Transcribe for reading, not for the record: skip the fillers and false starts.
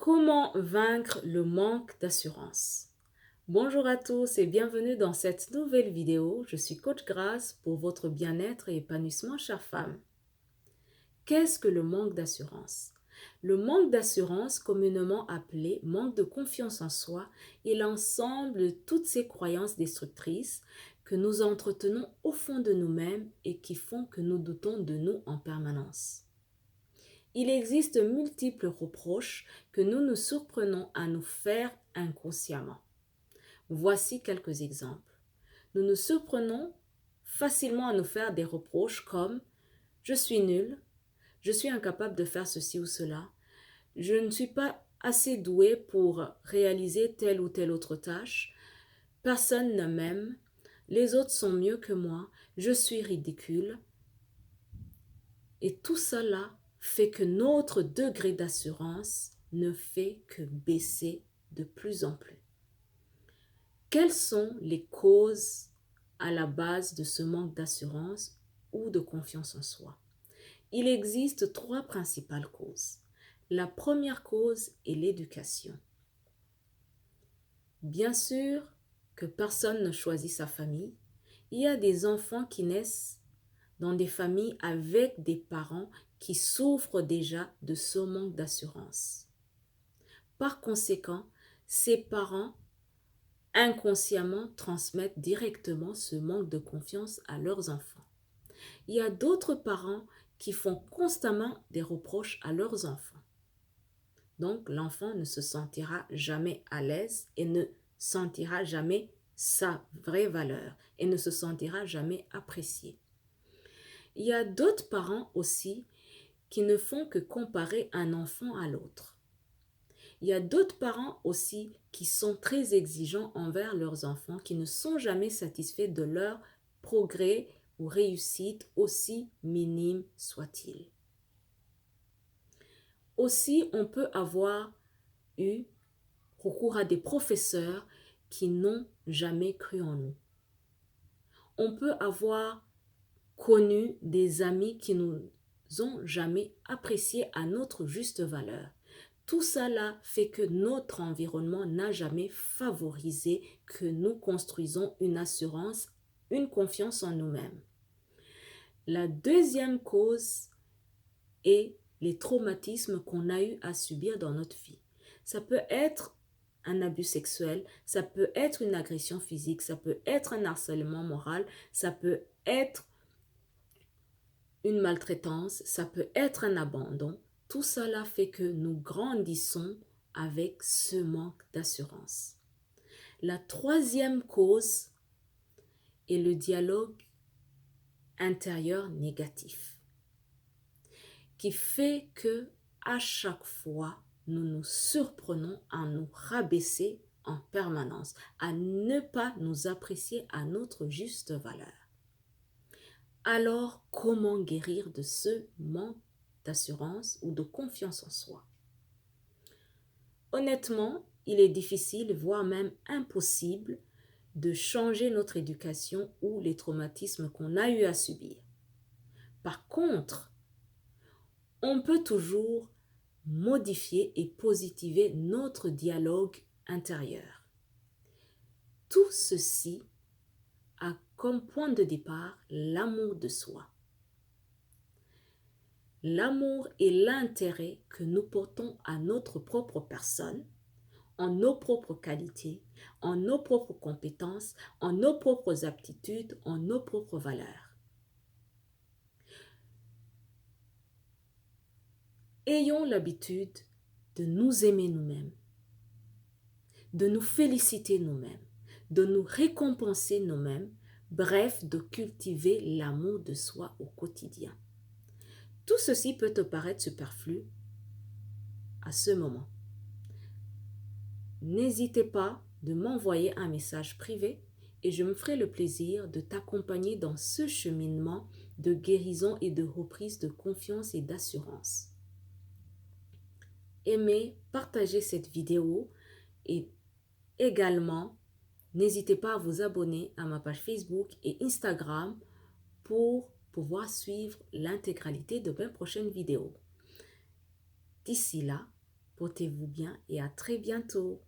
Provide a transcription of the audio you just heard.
Comment vaincre le manque d'assurance? Bonjour à tous et bienvenue dans cette nouvelle vidéo. Je suis Coach Grace pour votre bien-être et épanouissement, chère femme. Qu'est-ce que le manque d'assurance? Le manque d'assurance, communément appelé manque de confiance en soi, est l'ensemble de toutes ces croyances destructrices que nous entretenons au fond de nous-mêmes et qui font que nous doutons de nous en permanence. Il existe multiples reproches que nous nous surprenons à nous faire inconsciemment. Voici quelques exemples. Nous nous surprenons facilement à nous faire des reproches comme « je suis nul »,« je suis incapable de faire ceci ou cela »,« je ne suis pas assez doué pour réaliser telle ou telle autre tâche »,« personne ne m'aime »,« les autres sont mieux que moi »,« je suis ridicule ». Et tout cela fait que notre degré d'assurance ne fait que baisser de plus en plus. Quelles sont les causes à la base de ce manque d'assurance ou de confiance en soi? Il existe trois principales causes. La première cause est l'éducation. Bien sûr que personne ne choisit sa famille. Il y a des enfants qui naissent dans des familles avec des parents qui souffrent déjà de ce manque d'assurance. Par conséquent, ces parents inconsciemment transmettent directement ce manque de confiance à leurs enfants. Il y a d'autres parents qui font constamment des reproches à leurs enfants. Donc, l'enfant ne se sentira jamais à l'aise et ne sentira jamais sa vraie valeur et ne se sentira jamais apprécié. Il y a d'autres parents aussi qui ne font que comparer un enfant à l'autre. Il y a d'autres parents aussi qui sont très exigeants envers leurs enfants, qui ne sont jamais satisfaits de leur progrès ou réussite, aussi minime soit-il. Aussi, on peut avoir eu recours à des professeurs qui n'ont jamais cru en nous. On peut avoir connu des amis qui nous ont jamais appréciés à notre juste valeur. Tout cela fait que notre environnement n'a jamais favorisé que nous construisons une assurance, une confiance en nous-mêmes. La deuxième cause est les traumatismes qu'on a eu à subir dans notre vie. Ça peut être un abus sexuel, ça peut être une agression physique, ça peut être un harcèlement moral, ça peut être une maltraitance, ça peut être un abandon. Tout cela fait que nous grandissons avec ce manque d'assurance. La troisième cause est le dialogue intérieur négatif, qui fait que à chaque fois, nous nous surprenons à nous rabaisser en permanence, à ne pas nous apprécier à notre juste valeur. Alors, comment guérir de ce manque d'assurance ou de confiance en soi? Honnêtement, il est difficile, voire même impossible, de changer notre éducation ou les traumatismes qu'on a eu à subir. Par contre, on peut toujours modifier et positiver notre dialogue intérieur. Tout ceci a comme point de départ l'amour de soi. L'amour est l'intérêt que nous portons à notre propre personne, en nos propres qualités, en nos propres compétences, en nos propres aptitudes, en nos propres valeurs. Ayons l'habitude de nous aimer nous-mêmes, de nous féliciter nous-mêmes, de nous récompenser nous-mêmes, bref, de cultiver l'amour de soi au quotidien. Tout ceci peut te paraître superflu à ce moment. N'hésitez pas de m'envoyer un message privé et je me ferai le plaisir de t'accompagner dans ce cheminement de guérison et de reprise de confiance et d'assurance. Aimez, partagez cette vidéo et également, n'hésitez pas à vous abonner à ma page Facebook et Instagram pour pouvoir suivre l'intégralité de mes prochaines vidéos. D'ici là, Portez-vous bien et à très bientôt.